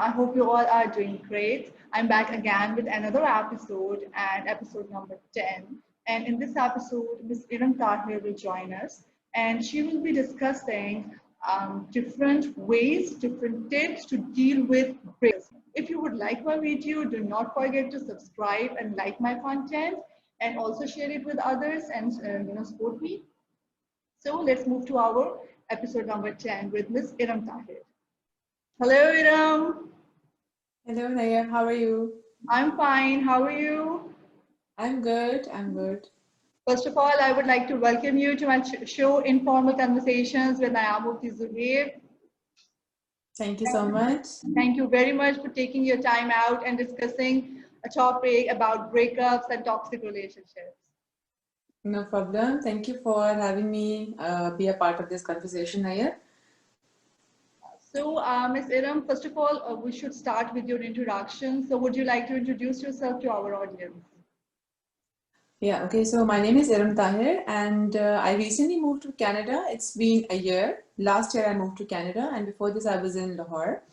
I hope you all are doing great. I'm back again with another episode and episode number 10. And in this episode, Ms. Iram Tahir will join us and she will be discussing different ways, different tips to deal with breaks. If you would like my video, do not forget to subscribe and like my content and also share it with others and support me. So let's move to our episode number 10 with Ms. Iram Tahir. Hello, Iram. Hello, Naya. How are you? I'm fine. How are you? I'm good. I'm good. First of all, I would like to welcome you to my show, Informal Conversations with Nayamukti Zubair. Thank you so much. Thank you very much for taking your time out and discussing a topic about breakups and toxic relationships. No problem. Thank you for having me be a part of this conversation, Naya. So, Ms. Iram, first of all, we should start with your introduction. So, would you like to introduce yourself to our audience? Yeah, okay. So, my name is Iram Tahir, and I recently moved to Canada. It's been a year. Last year, I moved to Canada, and before this, I was in Lahore.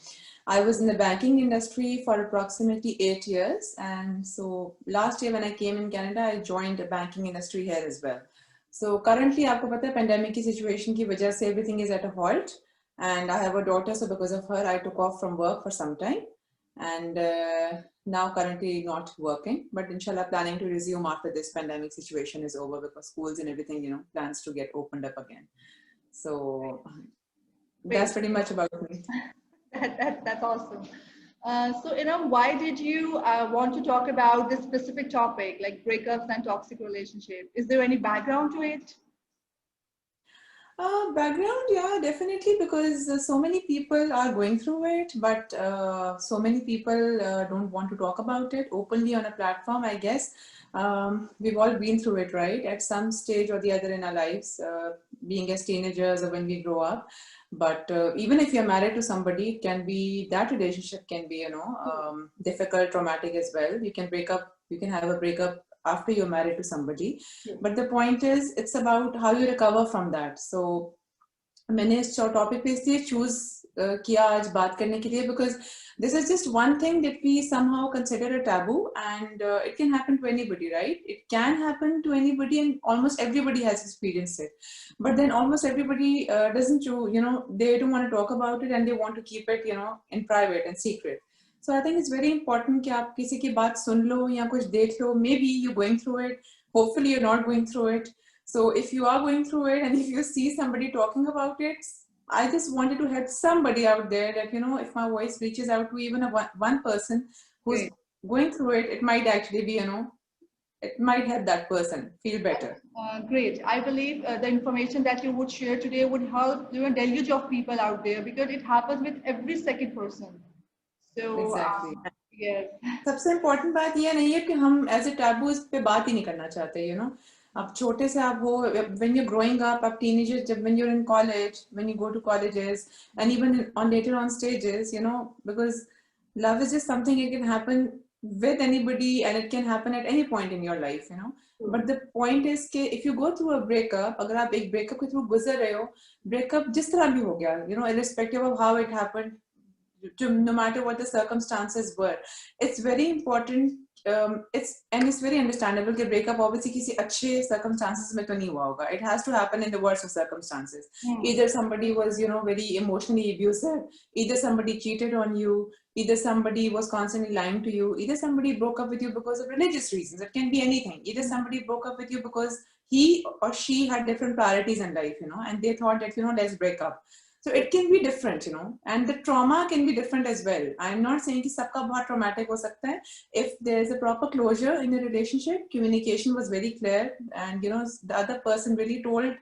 I was in the banking industry for approximately 8 years. And so, last year, when I came in Canada, I joined the banking industry here as well. So, currently, आपको पता है pandemic की situation की वजह से everything is at a halt. And I have a daughter, so because of her, I took off from work for some time. And now currently not working, but inshallah planning to resume after this pandemic situation is over because schools and everything, plans to get opened up again. So that's pretty much about me. That's awesome. So, why did you want to talk about this specific topic, like breakups and toxic relationship? Is there any background to it? Background, yeah, definitely, because so many people are going through it, but so many people don't want to talk about it openly on a platform, I guess. We've all been through it, right? At some stage or the other in our lives, being as teenagers or when we grow up. But even if you're married to somebody, it can be, that relationship can be, difficult, traumatic as well. You can break up, you can have a breakup after you're married to somebody. But the point is, it's about how you recover from that. So मैंने इस topic पे इसलिए choose किया आज बात करने के लिए because this is just one thing that we somehow consider a taboo, and it can happen to anybody, right? It can happen to anybody, and almost everybody has experienced it. But then almost everybody doesn't, they don't want to talk about it and they want to keep it, in private and secret. So I think it's very important कि आप किसी की बात सुन लो या कुछ देख लो. Maybe you're going through it. Hopefully you're not going through it. So if you are going through it and if you see somebody talking about it, I just wanted to help somebody out there that, if my voice reaches out to even one person who's going through it, it might actually be, it might help that person feel better. Great. I believe the information that you would share today would help deluge of people out there because it happens with every second person. So, exactly. Yes. सबसे important बात ये नहीं है कि हम as a taboo इस पे बात ही नहीं करना चाहते, अब छोटे से आप हो, when you're growing up, आप teenagers, when you're in college, when you go to colleges, and even later on stages, because love is just something that can happen with anybody and it can happen at any point in your life, But the point is कि if you go through a breakup, अगर आप एक breakup के through गुजर रहे हो, breakup जिस तरह भी हो गया, irrespective of how it happened, no matter what the circumstances were, it's very important. It's very understandable कि breakup obviously किसी अच्छे circumstances में तो नहीं हुआ होगा. It has to happen in the worst of circumstances. Either somebody was, very emotionally abusive. Either somebody cheated on you. Either somebody was constantly lying to you. Either somebody broke up with you because of religious reasons. It can be anything. Either somebody broke up with you because he or she had different priorities in life, and they thought that, let's break up. So it can be different, and the trauma can be different as well. I'm not saying कि सबका बहुत traumatic हो सकता है. If there's a proper closure in a relationship, communication was very clear, and the other person really told,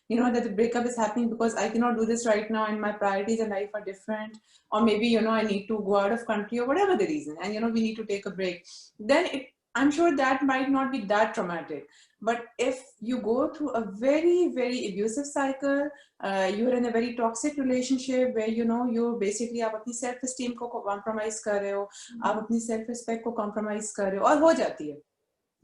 that the breakup is happening because I cannot do this right now, and my priorities in life are different, or maybe I need to go out of country or whatever the reason, and we need to take a break. Then I'm sure that might not be that traumatic. But if you go through a very, very abusive cycle, you're in a very toxic relationship where, you're basically आप अपनी self-esteem को compromise कर रहे हो, आप अपनी self-respect को compromise कर रहे हो, और हो जाती है.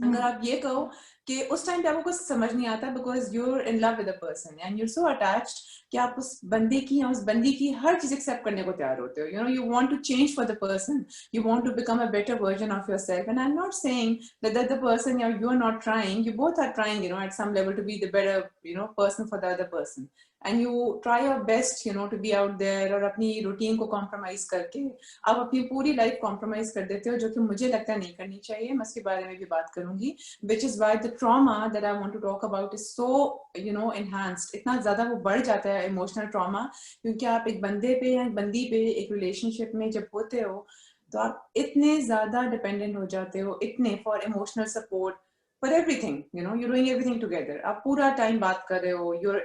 अगर आप ये कहो कि उस टाइम पे आपको कुछ समझ नहीं आता because you are in love with a person and you are so attached कि आप उस बंदे की या उस बंदी की हर चीज एक्सेप्ट करने को तैयार होते हो. You know, you want to change for the person, you want to become a better version of yourself. And I'm not saying that the other person, you are not trying, you both are trying, you know, at some level to be the better, you know, person for the other person, and you try your best, you know, to be out there. और अपनी routine को compromise करके आप अपनी पूरी life compromise कर देते हो, जो कि मुझे लगता है नहीं करनी चाहिए. मैं इसके बारे में भी बात करूंगी, which is why the trauma that I want to talk about is so, you know, enhanced. इतना ज्यादा वो बढ़ जाता है इमोशनल ट्रॉमा, क्योंकि आप एक बंदे पे या बंदी पे एक रिलेशनशिप में जब होते हो तो आप इतने ज्यादा डिपेंडेंट हो जाते हो, इतने for emotional support, for everything, you know, you doing everything together. आप पूरा टाइम बात कर रहे हो, you're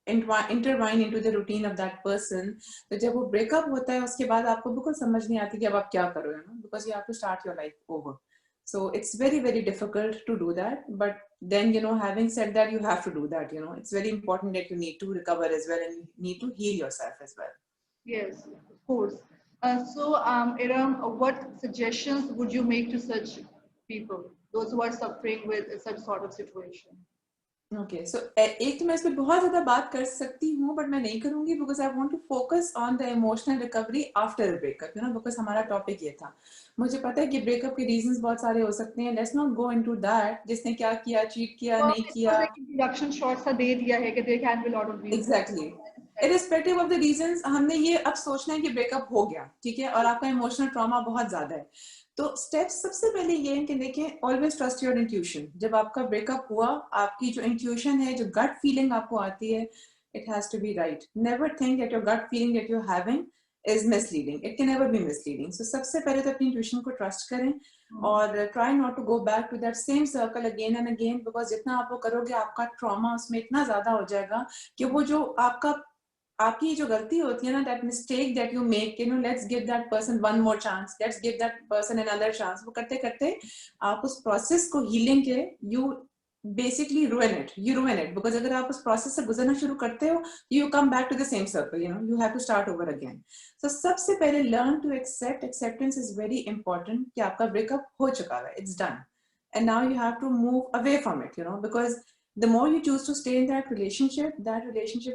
intertwined into the routine of that person. तो जब वो ब्रेकअप होता है उसके बाद आपको बिल्कुल समझ नहीं आती कि अब आप क्या करो, you know, because you have to start your life over. So it's very, very difficult to do that. But then, you know, having said that, you have to do that. You know, it's very important that you need to recover as well, and you need to heal yourself as well. Yes, of course. Iram, what suggestions would you make to such people, those who are suffering with such sort of situation? Okay, so एक तो मैं इस पे बहुत ज़्यादा बात कर सकती हूँ, but मैं नहीं करूँगी because I want to focus on the emotional recovery after a breakup, you know, because हमारा टॉपिक ये था. मुझे पता है कि ब्रेकअप के रीजंस बहुत सारे हो सकते हैं. Let's not go into that. जिसने क्या किया, चीट किया, नहीं किया. एक इंट्रोडक्शन शॉर्ट सा दे दिया है कि there can be a lot of reasons. Exactly. Irrespective of the reasons, हमने ये अब सोचना है कि ब्रेकअप हो गया, ठीक है, और आपका इमोशनल ट्रॉमा बहुत ज्यादा है. तो स्टेप्स सबसे पहले ये है कि देखें, ऑलवेज ट्रस्ट योर इंट्यूशन. जब आपका ब्रेकअप हुआ, आपकी जो इंट्यूशन है, जो गट फीलिंग आपको आती है, it has to be right. Never think that your gut feeling that you are having is misleading. It can never be misleading. So सबसे पहले तो अपनी इंट्यूशन को ट्रस्ट करें और try not to go back to that same circle again and again, because जितना आप वो करोगे आपका ट्रॉमा उसमें इतना ज्यादा हो जाएगा कि वो जो आपकी जो गलती होती है ना, that mistake that you make, you know, let's give that person one more chance, let's give that person another chance, वो करते करते आप उस प्रोसेस को हीलिंग के you basically ruin it, because अगर आप उस प्रोसेस से गुजरना शुरू करते हो, you come back to the same circle, you know, you have to start over again. So सबसे पहले learn to accept. Acceptance is very important कि आपका breakup हो चुका है, it's done, and now you have to move away from it, you know, because the more you choose to stay in that relationship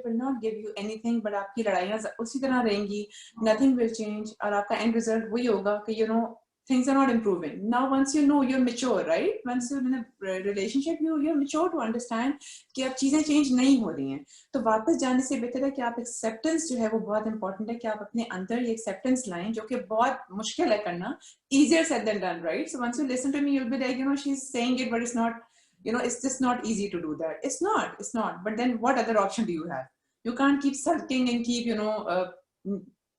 will not give you anything, but आपकी लड़ाइयाँ उसी तरह रहेंगी, nothing will change, और आपका end result वही होगा कि, you know, things are not improving. Now once you know, you're mature, right? Once you're in a relationship, you're mature to understand कि अब चीजें change नहीं हो रही हैं. तो वापस जाने से बेहतर है कि आप acceptance जो है वो बहुत important है कि आप अपने अंदर ये acceptance लाएं, जो कि बहुत मुश्किल है करना. Easier said than done, right? So once you listen to me, you'll be like, you know, she's saying it, but it's not, you know, it's just not easy to do that. It's not. But then what other option do you have? You can't keep sulking and keep, you know,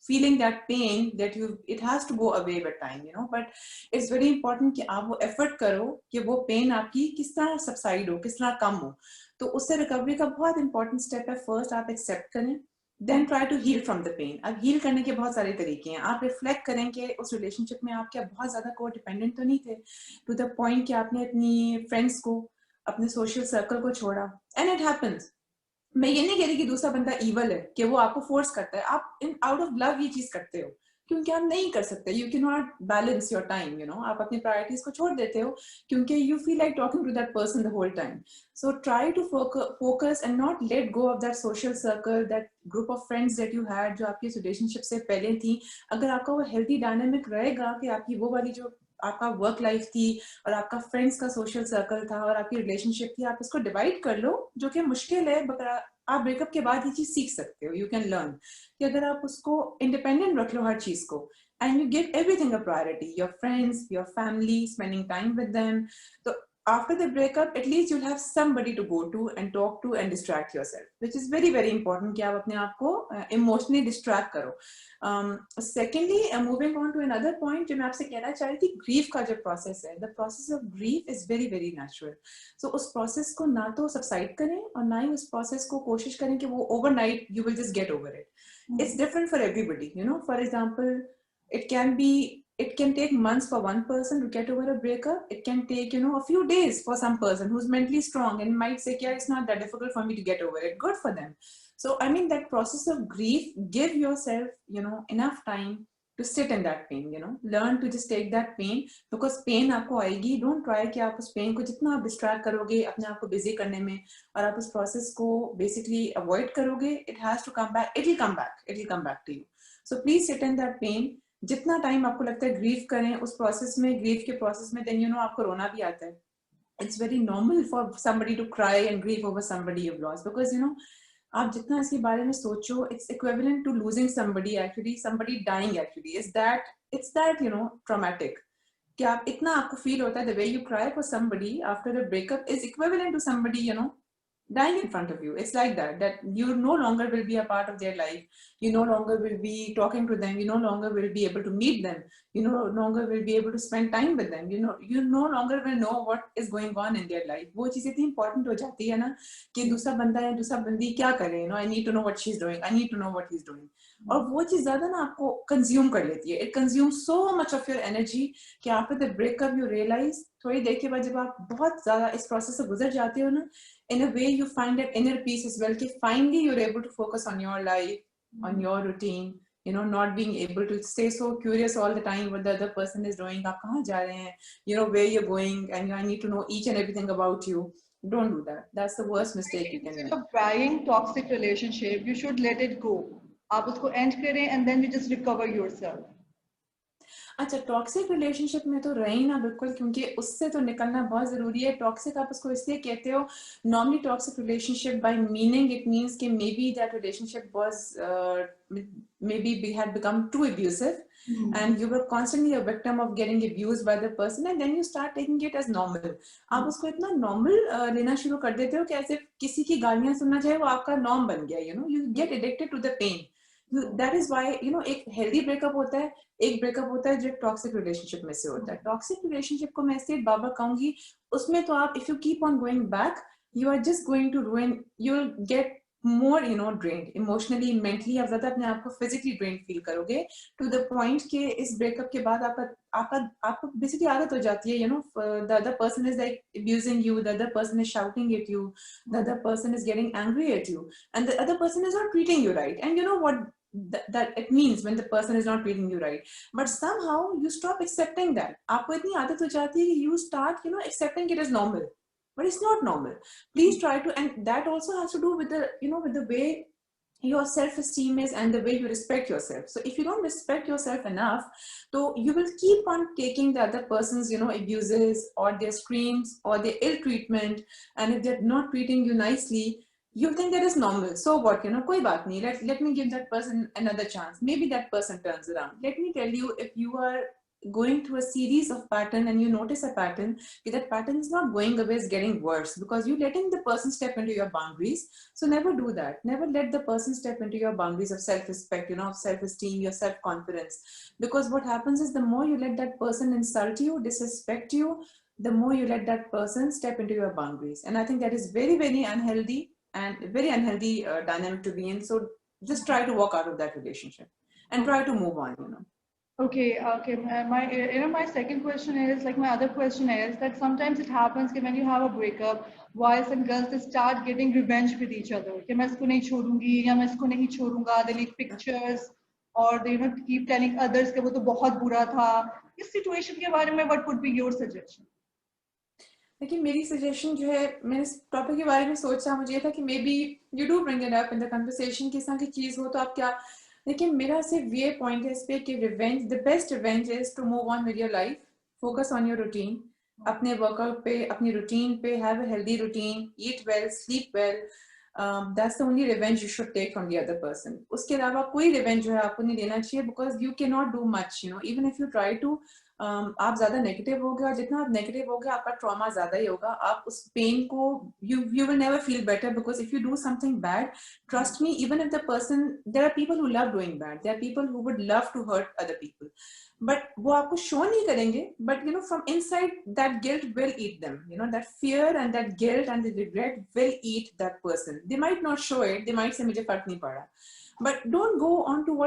feeling that pain that it has to go away with time, you know. But it's very important कि आप वो effort करो कि वो pain आपकी किस तरह subside हो, किस तरह कम हो. तो उससे recovery का बहुत important step है. First आप accept करें, then try to heal from the pain. अब heal करने के बहुत सारे तरीके हैं. आप reflect करें कि उस relationship में आप क्या बहुत ज़्यादा co-dependent तो नहीं थे, to the point कि आपने अपनी friends को, अपने social circle को छोड़ा. And it happens. मैं ये नहीं कह रही कि दूसरा बंदा evil है, कि वो आपको force करता है. आप out of love ये चीज करते हो, क्योंकि आप नहीं कर सकते. You cannot balance your time, you know. आप अपनी priorities को छोड़ देते हो क्योंकि you feel like talking to that person the whole time. So try to focus and not let go of that social circle, that group of friends that you had, जो आपकी relationship से पहले थी. अगर आपका वो healthy dynamic रहेगा कि आपकी वो वाली जो आपका वर्क लाइफ थी और आपका फ्रेंड्स का सोशल सर्कल था और आपकी रिलेशनशिप थी, आप इसको डिवाइड कर लो, जो कि मुश्किल है, बट आप ब्रेकअप के बाद ये चीज सीख सकते हो. यू कैन लर्न कि अगर आप उसको इंडिपेंडेंट रख लो हर चीज को, and you give everything a priority, your friends, your family, spending time with them. तो after the breakup, at least you'll have somebody to go to and talk to and distract yourself, which is very, very important कि आप अपने आप को emotionally distract करो. Secondly, moving on to another point जो मैं आपसे कहना चाह रही थी, grief का जो process है, the process of grief is very, very natural. So उस process को ना तो subside करें और ना ही उस process को कोशिश करें कि वो overnight you will just get over it. It's different for everybody, you know. For example, it can take months for one person to get over a breakup. It can take, you know, a few days for some person who's mentally strong and might say, yeah, it's not that difficult for me to get over it. Good for them. So, I mean, that process of grief, give yourself, you know, enough time to sit in that pain, you know, learn to just take that pain, because pain आपको आएगी. Don't try कि आप उस pain को जितना आप distract करोगे अपने आप को busy करने में और आप उस process को basically avoid करोगे, it has to come back, it will come back to you. So please sit in that pain. जितना time आपको लगता है grieve करें उस process में, grieve के process में, then you know आपको रोना भी आता है. It's very normal for somebody to cry and grieve over somebody you've lost, because you know आप जितना इसके बारे में सोचो, it's equivalent to losing somebody actually, somebody dying actually. It's that you know traumatic कि आप इतना आपको feel होता है, the way you cry for somebody after a breakup is equivalent to somebody you know dying in front of you. It's like that you no longer will be a part of their life. You no longer will be talking to them. You no longer will be able to meet them. You no longer will be able to spend time with them. You no longer will know what is going on in their life. वो चीज़ इतनी important हो जाती है ना कि दूसरा बंदा या दूसरा बंदी क्या करे, you know, I need to know what she's doing, I need to know what he's doing. और वो चीज़ ज़्यादा ना आपको consume कर लेती है. It consumes so much of your energy कि after the breakup you realize, थोड़ी देर के बाद जब आप बहुत ज़्यादा इस process से गुजर जाते हो ना, in a way you find that inner peace as well, कि finally you're able to focus on your life, on your routine, you know, not being able to stay so curious all the time what the other person is doing, आप कहाँ जा रहे हैं, you know, where you're going, and I need to know each and everything about you. Don't do that. That's the worst mistake you can make. Instead of crying toxic relationship, you should let it go. आप उसको end करें and then you just recover yourself. अच्छा, toxic relationship में तो रही ना बिल्कुल, क्योंकि उससे तो निकलना बहुत जरूरी है. टॉक्सिक आप उसको इसलिए कहते हो, normally toxic relationship by meaning it means कि maybe that relationship was maybe we had become too abusive and you were constantly a victim of getting abused by the person, and then you start taking it as normal. आप उसको इतना normal लेना शुरू कर देते हो कि ऐसे किसी की गालियां सुनना चाहे वो आपका नॉर्म बन गया. You know, you get addicted to the pain. That is why you know एक हेल्दी ब्रेकअप होता है, एक ब्रेकअप होता है जो टॉक्सिक रिलेशनशिप में से होता है. टॉक्सिक रिलेशनशिप को मैं इसलिए बाबा कहूंगी, उसमें तो आप if you keep on going back you are just going to ruin, you will get more you know drained emotionally, mentally. आप ज्यादा अपने आप को physically drained feel करोगे to the point कि इस ब्रेकअप के बाद आपको basically आदत हो जाती है, you know, the other person is like abusing you, the other person is shouting at you, the other person is getting angry at you, and the other person is not treating you right. And you know what that it means when the person is not treating you right, but somehow you stop accepting that. आपको इतनी आदत हो जाती है कि you start you know accepting it as normal, but it's not normal. Please try to, and that also has to do with the you know with the way your self-esteem is and the way you respect yourself. So if you don't respect yourself enough, so you will keep on taking the other person's you know abuses or their screams or their ill treatment, and if they're not treating you nicely, you think that is normal. So what, you know, koi baat nahi, let me give that person another chance, maybe that person turns around. Let me tell you, if you are going through a series of pattern and you notice a pattern, that pattern is not going away, it's getting worse because you're letting the person step into your boundaries. So never do that. Never let the person step into your boundaries of self-respect, you know, of self-esteem, your self-confidence. Because what happens is the more you let that person insult you, disrespect you, the more you let that person step into your boundaries. And I think that is very, very unhealthy and very unhealthy dynamic to be in. So just try to walk out of that relationship and try to move on, you know. Okay. My you know my second question is like my other question is that sometimes it happens that when you have a breakup, boys and girls they start getting revenge with each other. कि मैं इसको नहीं छोड़ूंगी या मैं इसको नहीं छोड़ूंगा. They leak pictures or they you know keep telling others कि वो तो बहुत बुरा था. इस situation के बारे में what would be your suggestion? देखिए मेरी सजेशन जो है, मैंने इस टॉपिक के बारे में सोचा, मुझे ये था कि may be you do bring it up in the conversation, किस तरह की चीज हो तो आप क्या. देखिए मेरा सिर्फ ये पॉइंट है इस पे कि revenge, the best revenge is to move on with your life, focus on your routine, अपने वर्कआउट पे, अपनी रूटीन पे, have a healthy routine, eat well, sleep well. That's the only revenge you should take from the other person. उसके अलावा कोई revenge जो है आपको नहीं लेना चाहिए, because you can not do much, you know, even if you try to. आप ज्यादा नेगेटिव हो गए, और जितना आप नेगेटिव हो गए आपका ट्रॉमा ज्यादा ही होगा. आप उस पेन को you will never feel better, because if you do something bad, trust me, even if the person, there are people who love doing bad, there are people who would love to hurt other people, but वो आपको show नहीं करेंगे, but you know from inside that guilt will eat them, you know, that fear and that guilt and the regret will eat that person. They might not show it, they might say मुझे फर्क नहीं पड़ा, but don't go on to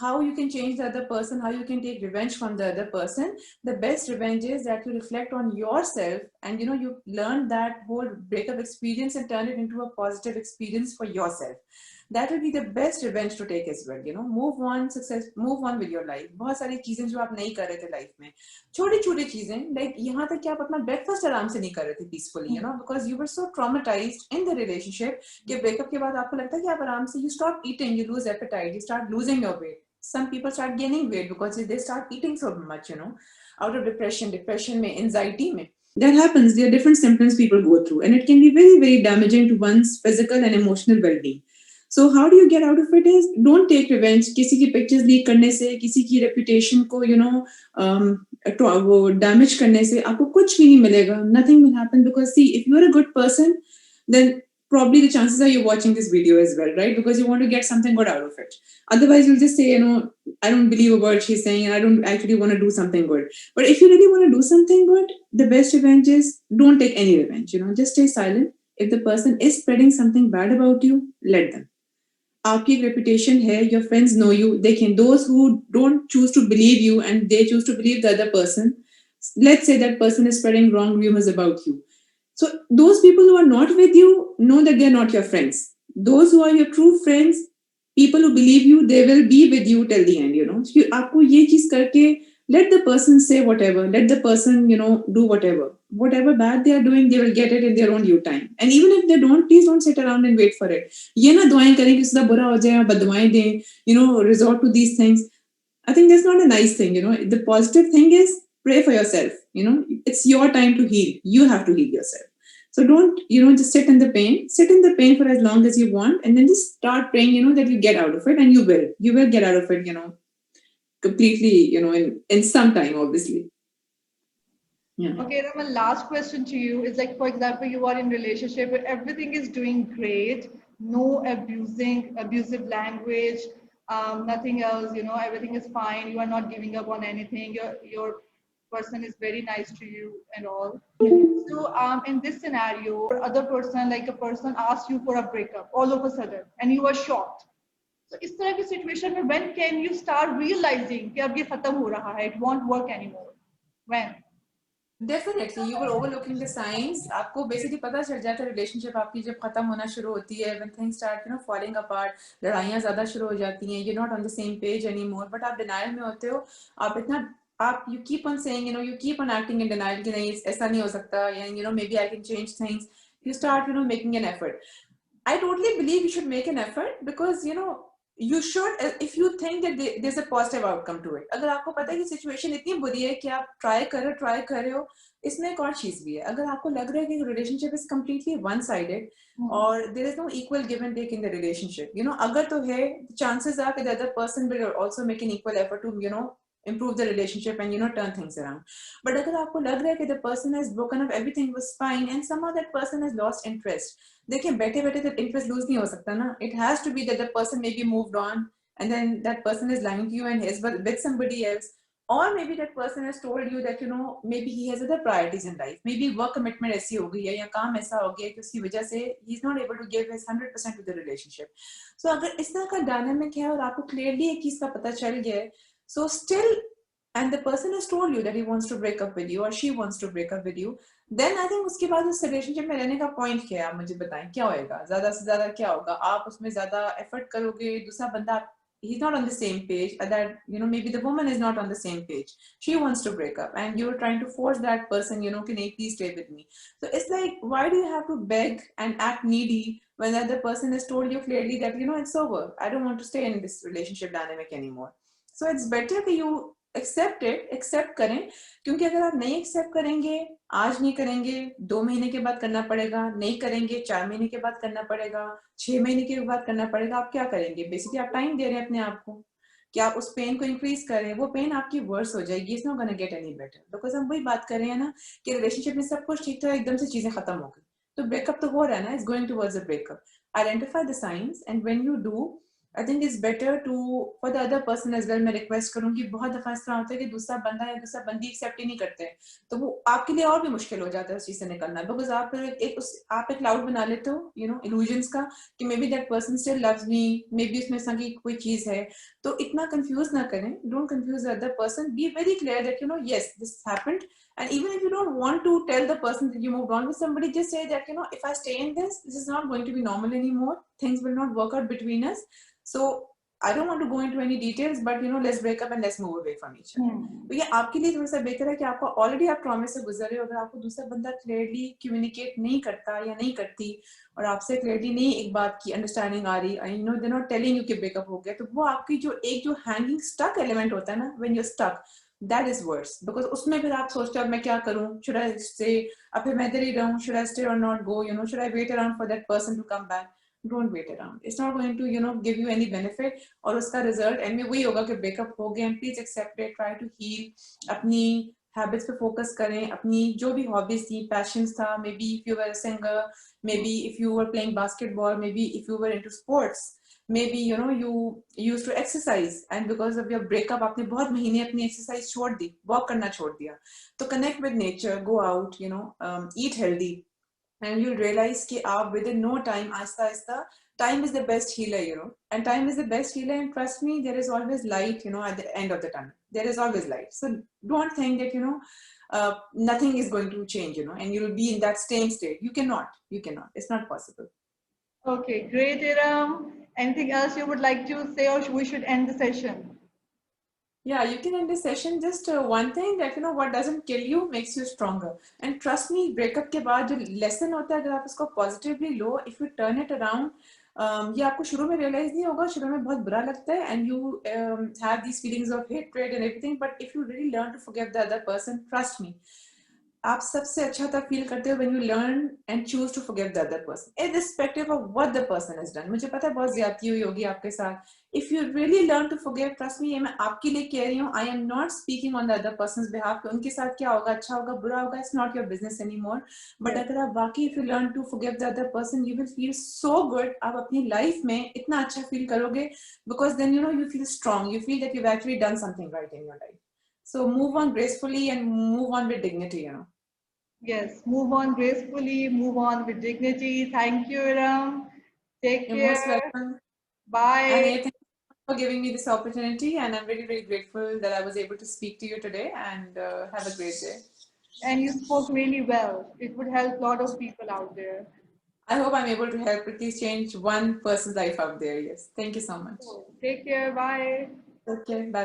how you can change the other person, how you can take revenge from the other person. The best revenge is that you reflect on yourself and you know you learn that whole breakup experience and turn it into a positive experience for yourself. that will be the best revenge to take as well. You know, move on with your life. बहुत सारी चीजें जो आप नहीं कर रहे थे life में, छोटी छोटी चीजें, like यहाँ तक कि आप अपना ब्रेकफास्ट आराम से नहीं कर रहे थे peacefully, you know, because you were so traumatized in the relationship कि ब्रेकअप के बाद आपको लगता है कि आप आराम से, you stop eating, you lose appetite, you start losing your weight. Some people start gaining weight because they start eating so much, you know, out of depression में, anxiety में. That happens. There are different symptoms people go through, and it can be very, very damaging to one's physical and emotional well-being. So how do you get out of it is, don't take revenge. किसी की pictures leak करने से, किसी की reputation को, you know, वो damage करने से आपको कुछ भी नहीं मिलेगा. Nothing will happen, because see, if you are a good person, then probably the chances are you're watching this video as well, right? Because you want to get something good out of it. Otherwise, you'll just say, you know, I don't believe a word she's saying, and I don't actually want to do something good. But if you really want to do something good, the best revenge is, don't take any revenge, you know, just stay silent. If the person is spreading something bad about you, let them. आपकी reputation है, your friends know you, they can, those who don't choose to believe you and they choose to believe the other person, let's say that person is spreading wrong rumors about you. So those people who are not with you, know that they're not your friends. Those who are your true friends, people who believe you, they will be with you till the end, you know. So आपको ये चीज करके, let the person say whatever, let the person, you know, do whatever bad they are doing, they will get it in their own due time. And even if they don't, please don't sit around and wait for it. ये ना दुआएं करें कि उसका बुरा हो जाए, बददुआएं दें, you know, resort to these things. I think that's not a nice thing, you know. The positive thing is, pray for yourself, you know. It's your time to heal. You have to heal yourself. So don't, you know, just sit in the pain. Sit in the pain for as long as you want, and then just start praying, you know, that you get out of it, and you will get out of it, you know, completely, you know, in some time, obviously. Yeah. Okay, then my last question to you is, like, for example, you are in relationship where everything is doing great, no abusive language, nothing else, you know, everything is fine. You are not giving up on anything. Your person is very nice to you and all. So in this scenario, other person, like a person asks you for a breakup all of a sudden, and you are shocked. So इस तरह की situation में, when can you start realizing कि अब ये खत्म हो रहा है, it won't work anymore? When? Definitely, you were overlooking the signs. आपको basically पता चल जाता है relationship आपकी जब खत्म होना शुरू होती है, when things start, you know, falling apart, लड़ाइयाँ ज़्यादा शुरू हो जाती हैं, you're not on the same page anymore, but आप denial में होते हो, you keep on saying, you know, you keep on acting in denial कि नहीं, ऐसा नहीं हो सकता, and you know, maybe I can change things. You start, you know, making an effort. I totally believe you should make an effort, because, you know, you should, if you think that there's a positive outcome to it. अगर आपको पता है कि situation इतनी बुरी है कि आप try कर रहे हो, इसमें एक और चीज भी है. अगर आपको लग रहा है कि relationship is completely one-sided, or there is no equal give and take in the relationship, you know, अगर तो है, chances are that the other person will also make an equal effort to, you know, improve the relationship and, you know, turn things around. But अगर आपको लग रहा है कि the person has broken up, everything was fine, and somehow that person has lost interest. देखिए, बैठे बैठे तो interest lose नहीं हो सकता ना. It has to be that the person maybe moved on, and then that person is lying to you and is with somebody else, or maybe that person has told you that, you know, maybe he has other priorities in life. Maybe work commitment ऐसी हो गई है, या काम ऐसा हो गया कि उसकी वजह से he's not able to give his 100% to the relationship. So अगर इस तरह का dynamic है और आपको clearly एक चीज का पता चल गया है, so still, and the person has told you that he wants to break up with you or she wants to break up with you, then I think उसके बाद उस relationship में रहने का point क्या है? आप मुझे बताएं, क्या होएगा? ज़्यादा से ज़्यादा क्या होगा? आप उसमें ज़्यादा effort करोगे, दूसरा बंदा, he's not on the same page, that, you know, maybe the woman is not on the same page. She wants to break up, and you're trying to force that person, you know, can you please stay with me? So it's like, why do you have to beg and act needy when the other person has told you clearly that, you know, it's over. I don't want to stay in this relationship dynamic anymore. So it's better that you accept करें, क्योंकि अगर आप नहीं accept करेंगे, आज नहीं करेंगे, 2 महीने के बाद करना पड़ेगा, नहीं करेंगे 4 महीने के बाद करना पड़ेगा, 6 महीने के बाद करना पड़ेगा. आप क्या करेंगे? बेसिकली आप टाइम दे रहे हैं अपने आप को कि आप उस पेन को इंक्रीज करें. वो पेन आपकी वर्स हो जाएगी. It's not gonna get any better, because हम वही बात कर रहे हैं ना कि रिलेशनशिप में सब कुछ ठीक था, एकदम से चीजें खत्म हो गई, तो ब्रेकअप तो हो रहा है ना. It's going towards a breakup. Identify the science, and when you do, I think it's better to, for the other person as well, मैं रिक्वेस्ट करूंगी. बहुत दफा इस तरह होता है कि दूसरा बंदा या दूसरा बंदी एक्सेप्ट ही नहीं करते, तो वो आपके लिए और भी मुश्किल हो जाता है उस चीज से निकलना, बिकॉज आप एक क्लाउड बना लेते हो, यू नो, इल्यूजन्स का, कि maybe that person still loves me, may be उसमें संगी कोई चीज है. तो इतना कंफ्यूज ना करें. Don't confuse the other person. Be very clear that, you know, yes, this happened, and even if you don't want to tell the person that you moved on with somebody, just say that, you know, if I stay in this is not going to be normal anymore. things will not work out between us. So I don't want to go into any details, but let's break up and let's move away from each other. तो ये आपके लिए थोड़ा सा बेहतर है कि आपको ऑलरेडी आप ट्रॉमा से गुजर रहे हो, अगर आपको दूसरा बंदा क्लियरली कम्युनिकेट नहीं करता या नहीं करती और आपसे क्लियरली नहीं एक बात की अंडरस्टैंडिंग आ रही, दे नॉट टेलिंग यू कि ब्रेकअप हो गया, तो वो आपकी जो एक जो हैंगिंग स्टक एलिमेंट होता है ना, when you stuck, that is worse, because उसमें फिर आप सोचते हो अब मैं क्या करूं, should I stay, अब फिर मैं इधर ही रहूं, should I stay or not go, should I wait around for that person to come back? Don't wait around, it's not going to give you any benefit, और उसका रिजल्ट एंड में वही होगा कि ब्रेकअप हो गया. Please accept it, try to heal, अपनी habits पे फोकस करें, अपनी जो भी हॉबीज थी, पैशंस था, maybe if you were a singer, maybe if you were playing basketball, maybe if you were into sports, maybe you used to exercise and because of your breakup आपने बहुत महीने अपनी exercise छोड़ दी, walk करना छोड़ दिया. तो connect with nature, go out, eat healthy, and you'll realize कि आप within no time, Aahista Aahista, time is the best healer, and time is the best healer, and trust me, there is always light, at the end of the tunnel. There is always light. So don't think that nothing is going to change, and you'll be in that same state. You cannot, it's not possible. Okay, great, Iram. Anything else you would like to say, or we should end the session? Yeah, you can end the session. Just one thing that what doesn't kill you makes you stronger. And trust me, breakup के बाद जो lesson होता है, अगर आप इसको positively low, if you turn it around, ये आपको शुरू में realize नहीं होगा, शुरू में बहुत बुरा लगता है, and you have these feelings of hatred and everything. But if you really learn to forgive the other person, trust me, आप सबसे अच्छा तब फील करते हो when you learn and choose to forgive the other person, irrespective of what the person has done. मुझे पता है बहुत ज्यादती हुई होगी आपके साथ. If you really learn to forgive, trust me, ये मैं आपके लिए कह रही हूँ. I am not speaking on the other person's behalf. उनके साथ क्या होगा, अच्छा होगा, बुरा होगा, it's not your business anymore. But अगर आप वाकई if you learn to forgive the other person, you will feel so good. आप अपनी life में इतना अच्छा feel करोगे, because then you feel strong. You feel that you've actually done something right in your life. So move on gracefully and move on with dignity, Yes, move on gracefully, move on with dignity. Thank you, Iram. Take You're care. most welcome. Bye. And thank you for giving me this opportunity. And I'm really, really grateful that I was able to speak to you today, and have a great day. And you spoke really well. It would help a lot of people out there. I hope I'm able to help at least change one person's life out there. Yes. Thank you so much. Take care. Bye. Okay. Bye.